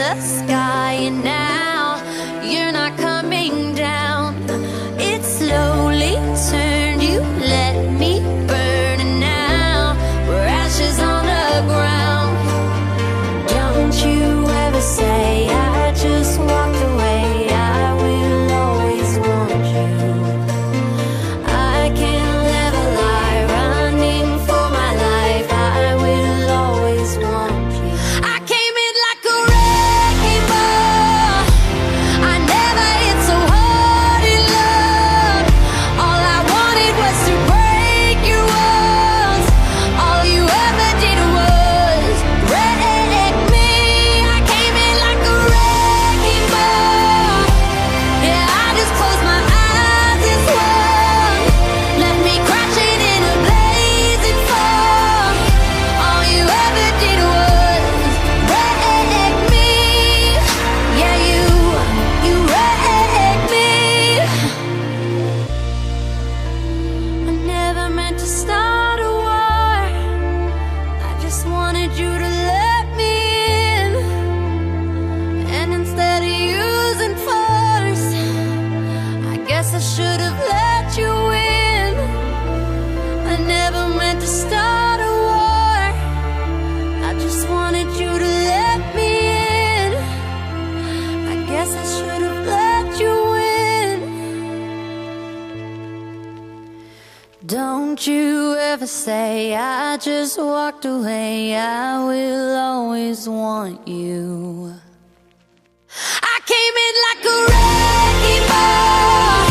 the sky, and now you're not coming down. It slowly turned, you let me burn, and now we're ashes on the ground. Don't you ever say I just walked away. I will always want you. I can't live a lie, running for my life. I will always want you. I came in like a wrecking ball. I never hit so hard in love. All I wanted was to break your walls. All you ever did was wreck me. I came in like a wrecking ball. Yeah, I just closed my eyes and swung. Left me crashing in a blazing fall. All you ever did was wreck me. Yeah, you wrecked me. I never meant to start a war. I just wanted you to let me in. And instead of using force, I guess I should have let you in. I never meant to start a war. I just wanted you to let me in. I guess I should have let you in. Don't you ever say I just walked away. I will always want you. I came in like a wrecking ball.